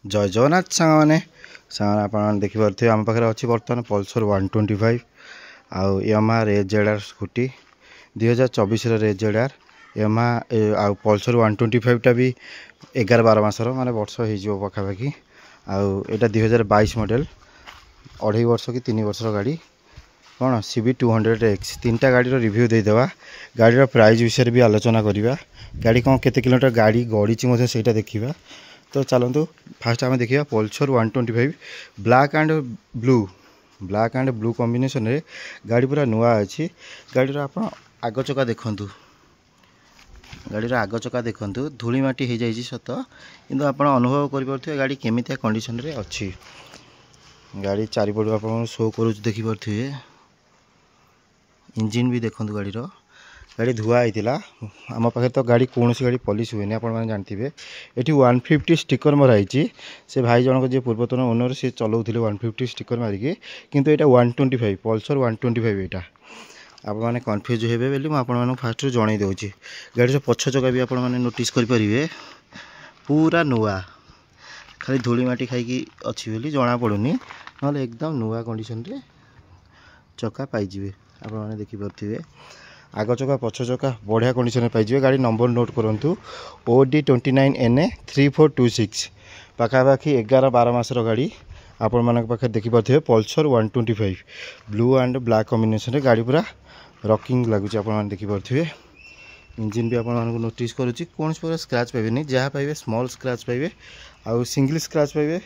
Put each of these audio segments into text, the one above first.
जय जगन्नाथ सांगने आप देखिपे आम पाखे अच्छी बर्तमान पल्सर 125 आउ यामा रेजेडार स्कूटी 2024 रेजेडार यामा आउ पल्सर 125 टा भी 11-12 मासर माने वर्ष हो पखापाखि आउ एटा 2022 मॉडल 2.5 वर्ष कि 3 वर्ष गाड़ी कौन CB 200X तीनटा गाड़ी रिव्यू देदेवा गाड़ी प्राइस विषय भी आलोचना करवा गाड़ी कौन केते किलोमीटर गाड़ी गड़ी से देखा तो चलतु फास्ट आम देखा Pulsar 125 black and blue combination रे गाड़ी पूरा नुआ अच्छी गाड़ी आप आग चका देखु गाड़ी आग चका देखु धूलीमाटी हो जाए सत कि आप अनुभव कर गाड़ी केमितिया कंडीशन रे अच्छी गाड़ी चारिपट आप शो कर देखिपे इंजिन भी देखु गाड़ी धुआ होता आम पाखे तो गाड़ी कौन गाड़ी पॉलिश हुए आप जानते ये 150 स्टिकर मराई से भाई जनक जी पूर्वतन ओनर सी चलाऊे 150 स्टिकर मारिकी किंतु यहाँ 125 पल्सर 125 यहाँ आप मैंने कन्फ्यूज हे बोली मुझे फास्ट जन दूसरी गाड़ी पछ चका भी आप नोटिस करेंगे पूरा नुआ खाली धूलीमाटी खाई अच्छी बोली जना पड़ूनी ना एकदम नुआ कंडीशन रे चका पाइबे आप देखिपे आग चका पछ चका बढ़िया कंडीशन पाइबे गाड़ी नंबर नोट करूँ OD 29NA 3426 पाखापाखि 11-12 मासर गाड़ी आपण मान पाखे देखिपे Pulsar 125 blue and black combination गाड़ी पूरा रॉकिंग लगुच आप देखिपे इंजिन भी आपको नोटिस करुच्ची कौन प्रकार स्क्रैच पाइबे जहाँ पाइबे स्मॉल स्क्रैच पाइबे आउ सिंगल स्क्रैच पाइबे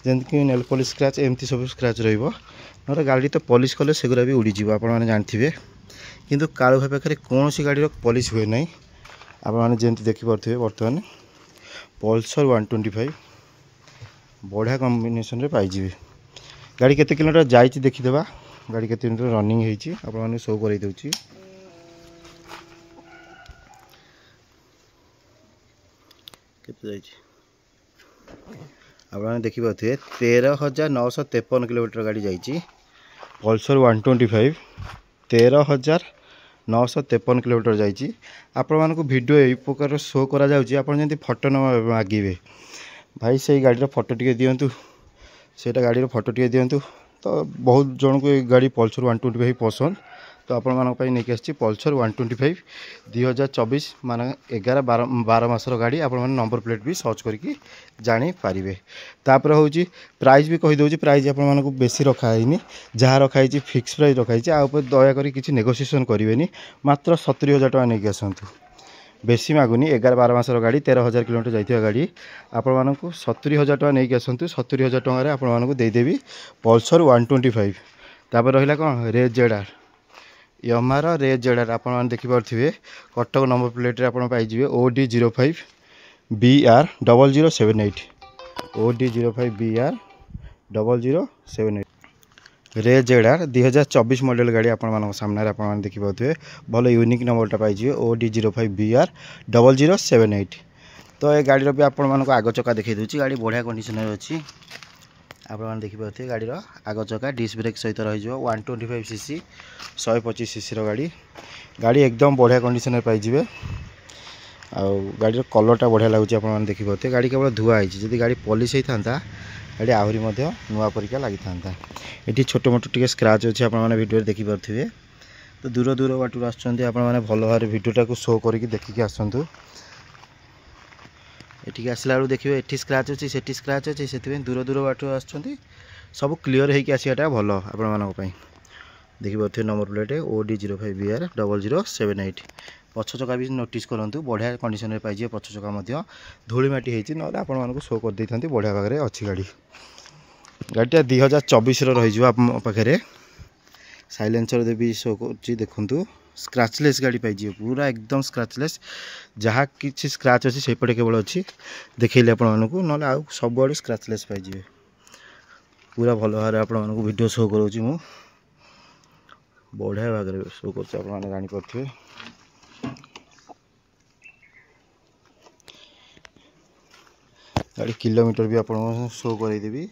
जमीक नेल पॉलिश स्क्रैच एमती सब स्क्रैच रहा गाड़ी तो पॉलिश कले सेगुरा भी उड़ीज आप जानते किंतु कालू भाई पाखे कौन सी गाड़ी पॉलिश हुए ना आपने देखिपे बर्तमान पल्सर 125 बढ़िया कॉम्बिनेशन रे पाइबे गाड़ी केते किलोमीटर जाइए देखीदेवा गाड़ी केते किलोमीटर रनिंग होती आपको शो कर दूची आप देखिपे 13,953 किलोमीटर गाड़ी जाइए पल्सर 125 13,953 किलोमीटर जाइए आपण को वीडियो यही प्रकार शो करा फोटो न मागे भाई से गाड़ी फोटो टे दिंतु से गाड़ी फोटो टे दिंतु तो बहुत जन को गाड़ी पल्सर 125 पसंद तो आपण नहीं आसी पल्सर 125 2024 मान 11-12 मासर गाड़ी आप नंबर प्लेट भी सर्च करके जानीपारे तापर हूँ प्राइस भी कहीदे प्राइस आपको बेसी रखाई जहाँ रखाई फिक्स प्राइस रखाई दयाकोरी किसी नेगोसिएशन करेंगे मात्र 70,000 टका नहीं आसतु बेसी मागुनी 11-12 मासर गाड़ी 13,000 किलोमीटर जाइए गाड़ी आपको 70,000 टका नहीं आसतु 70,000 टकर आपको देदेवी पल्सर 125 तापर रहा कौन रेजेडार यमार रेजेडार आप देखिपे कटक नंबर प्लेट आप पाइबे OD 05 BR 0078 OD 05 BR 0078 रेजेडार 2024 model गाड़ी आपण सामने आप देखिपे भल यूनिक नंबरटा पाइबे OD 05 BR 0078 तो ये गाड़ी भी आपको आग चका देखी दूसरी गाड़ी बढ़िया कंडीशन अच्छी आप देखिपे गाड़ी आग चका डिस्क ब्रेक सहित रही 125cc 125cc गाड़ी एकदम बढ़िया कंडीशन पाइबे आउ गाड़ी कलरटा बढ़िया लगुच आप देखिपे गाड़ी केवल धुआ होती गाड़ी पॉलिश होता गाड़ी आहरी नुआ परिका लगी था ये छोट मोट टे स्क्रैच अच्छे आपने वीडियो देखिपे तो दूर दूर बाटू आसुँच आपने भल भाव वीडियोटा को शो करके देखिकी आसतु ये आसला बेलू देखिए ये स्क्रैच अच्छी से स्क्रैच अच्छी से दूर दूर बाटू आसुँच सब क्लीयर होगी आसाटा भल आपण देखिपे नंबर प्लेट OD 05 BR 0078 पछ चका भी नोटिस करूँ बढ़िया कंडीशन में पाइबे पछ चका धूलीमाटी होती ना आपको शो कर देता बढ़िया भाग में अच्छी गाड़ीटा 2024 रही पाखे साइलेंसर भी शो कर देखु स्क्रैचलेस गाड़ी पाइबे पूरा एकदम स्क्रैचलेस जहाँ किसी स्क्रैच अच्छी से पटे केवल अच्छी देखिए आपको ना सब आड़े स्क्रैचलेस पाइबे पूरा भल भाव में आपको वीडियो शो करोची मु बढ़िया भाग में शो कर जानीपे गाड़ी किलोमीटर भी आपको शो करदेवी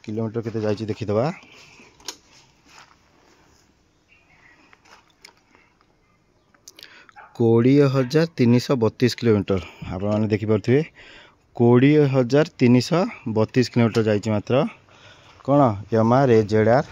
किलोमीटर केते जाइए देखीदवा 20,332 किलोमीटर आप देखिपे 20,332 किलोमीटर जाइए मात्र कौन यमा ZR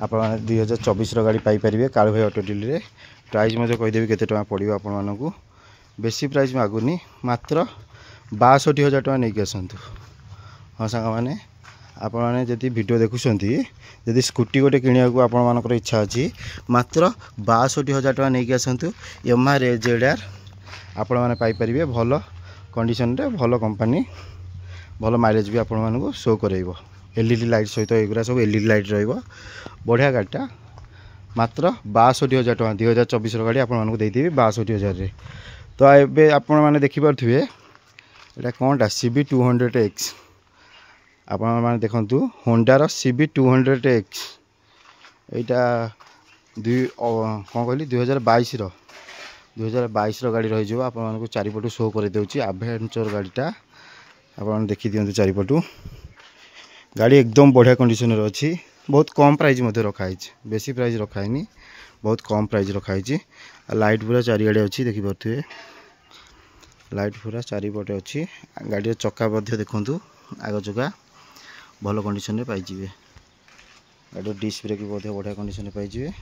आप 2024 गाड़ी पाइपर कालू भाई ऑटो डील रे प्राइस मैं कहीदेवी केते टका पड़ो आपण मानू बेसी प्राइस मागुनी मात्र 62,000 टका नहीं आसतु। हाँ सांग मैंने आपण मैंने जदि वीडियो देखुंट जदि स्कूटी गोटे किणा को आपण मानकर इच्छा अच्छी मात्र 62,000 टका नहीं आसतु। यमा ZR आपण मैंने पाइपर भल कंडीशन रे भल कंपनी भल माइलेज भी आपण मानू शो करेब। LED लाइट सहित एगुरा सब LED लाइट रहा बढ़िया गाड़ीटा मात्र 62,000 टका 2024 गाड़ी आपको देदेवी 62,000 तो ये आपण मैंने देखिपे यहाँ कौनटा CB200X आपण मैंने देखु होंडार CB200X यहाँ कौन कहली 2022 गाड़ी रही आपको चारिपटू शो कर दूसरी एडवेंचर गाड़ीटा आप देखी दिंतु चारिपटू गाड़ी एकदम बढ़िया कंडीशन अच्छी बहुत कम प्राइस रखाई बेसी प्राइस रखाई बहुत कम प्राइस रखाई लाइट पूरा चारिआडे अच्छी देखिपे लाइट पूरा चारिपटे अच्छी गाड़ी चक्का देखु आग चक्का भल कंडीशन पाइबे गाड़ी डिस्क ब्रेक बढ़िया कंडीशन पाइबे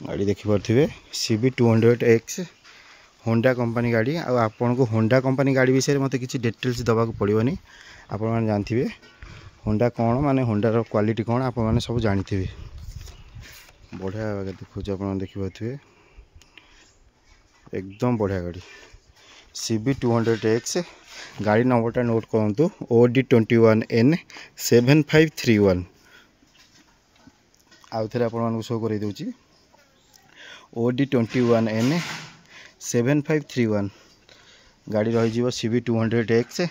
गाड़ी देखिपे CB200X होंडा कंपनी गाड़ी आपन को होंडा कंपनी गाड़ी विषय में मत किसी डिटेल्स दबा पड़ोनी आप जानते होंडा कौन माने होंडार क्वालिटी कौन आप मैंने सब जानते बढ़िया देखो आप देखिपे एकदम बढ़िया गाड़ी CB200X गाड़ी नंबरटा नोट करूँ OD21N7531 आउ थे आप शो कर दूची OD21N7531 गाड़ी रही CB200X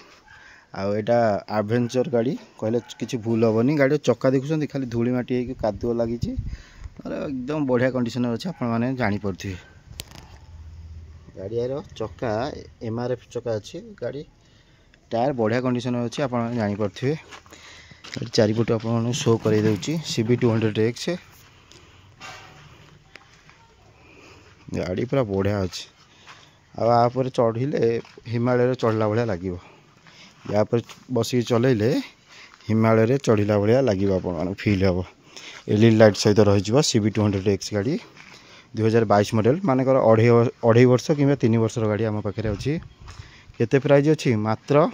आउ एटा एडवेंचर गाड़ी कहले किसी भूल हेनी गाड़ी चक्का देखुं खाली धूली माटी कादुଅ लगी एकदम बढ़िया कंडीशन अच्छे आप जापे गाड़ी यार चक्का MRF चक्का अच्छी गाड़ी टायर बढ़िया कंडीशन अच्छी आप जापे चारिपट आप शो कर CB200X गाड़ी पूरा बढ़िया अच्छी आप चढ़े हिमालय चढ़ला भाया लगे या बसिक चलैले हिमालय चढ़ला भाया लगे आप फिल हम LED लाइट सहित रही CB200X गाड़ी 2022 मॉडल मानकर 2.5 वर्ष कि 3 वर्ष गाड़ी आम पाखे अच्छी केते प्राइस अच्छी मात्र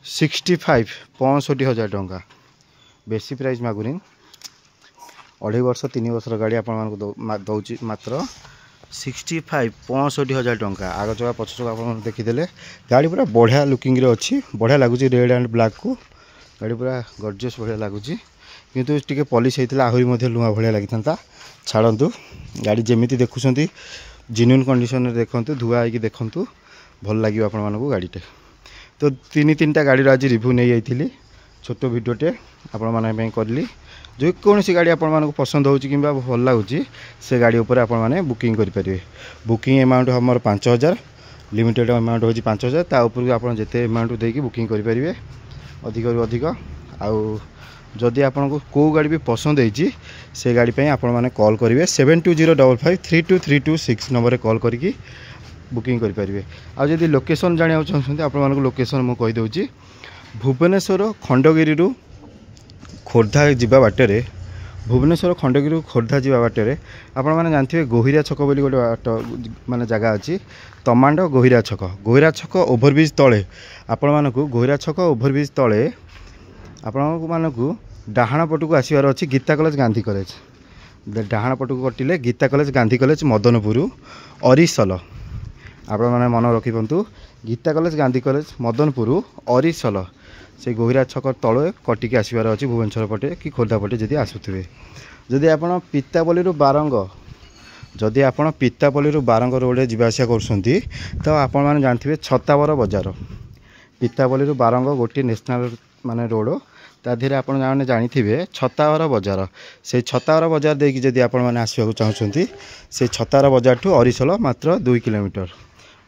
65,000 टंका बेसी प्राइस मागुनी 2.5 वर्ष 3 वर्ष गाड़ी आपको दौची मात्र 65,000 टंका आग चका पछ चका आप देखीदे गाड़ी पूरा बढ़िया लुकिंग रे अच्छी बढ़िया लगुच रेड एंड ब्लैक को गाड़ी पूरा गॉर्जियस बढ़िया लगुच किंतु टिके पॉलिश होता आहरी लुआ भाया लगी था छाड़ू गाड़ी जमी देखुं जेन्युइन कंडीशन देखु धुआ होगी देखु भल लगे आपको गाड़ीटे तो 3-3टा गाड़ी आज रिव्यू नहीं जाइली छोट वीडियोटे आपण करी जो कौन सी गाड़ी आपको पसंद हो कि भल लगुच से गाड़ी उपर आपने बुकिंग करेंगे बुकिंग अमाउंट हमर 5,000 लिमिटेड अमाउंट हो 5,000 ताऊपर आप जिते अमाउंट देकी बुकिंग करेंगे अधिक अधिक आउ जदि आपको कौ गाड़ी भी पसंद होती से गाड़ी पे आपण मैंने कॉल करेंगे 7205532326 नंबर कॉल करके बुकिंग करेंगे आदि लोकेशन जाना चाहते आप लोकेशन मुझे कहीदे भुवनेश्वर खंडगिरी खोर्धा जावा बाटर भुवनेश्वर खंडगिरी खोर्धा जावा बाटर आपने जानते गोहिरा छक बोली गोटे बाट माने जगह अच्छी तमांड गोहिरा छक ओभरब्रिज तले आपण मानक गोहिरा छक ओभरब्रिज तले आपण मानक डाहाण पटू को आसबार अच्छी गीता कॉलेज गांधी कॉलेज डाहाण पटू को कटिले गीता कॉलेज गांधी कॉलेज मदनपुर अरिसल आपण मैंने मन रखिपंतु गीता कॉलेज गांधी कॉलेज मदनपुर अरिसल से गोहिरा छक तले कटिकी आसबार अच्छी भुवनेश्वर पटे कि खोर्धा पटे जदि आसुवे जदि आप पितापल्ली बारंग जदि आप पितापल्ली बारंग रोड जावासिया कर तो आपण मैंने जानते छतावर बजार पितापल्ली बारंग गोटे नेशनल माने रोड ता देहरे आप जानी छतावर बजार से छतावर बजार देखिए जदि आप मैंने आसवाक चाहते से छतावर बजार ठू अरिसल मात्र 2 किलोमीटर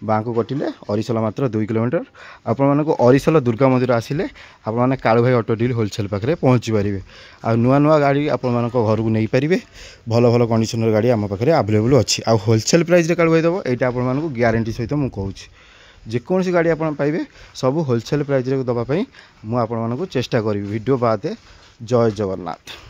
बाँको कटिले अरिसला मात्र 2 किलोमीटर आपको अरिसला दुर्गा मंदिर आसिले आपने कालू भाई ऑटो डील होलसेल पाखे पहुँची पारे आ नुआ नुआ गाड़ी आप घर को नहीं पारे भल भल कंडीशनर गाड़ी आम पाखे आवेलेबल अच्छी आ होलसेल प्राइस कालू भाई दब यहाँ आपको ग्यारंटी सहित मुझे कहूँ जेकोसी गाड़ी आप पाइबे सब होलसेल प्राइस दवाई मुझे चेष्टा करी वीडियो बाद जय जगन्नाथ।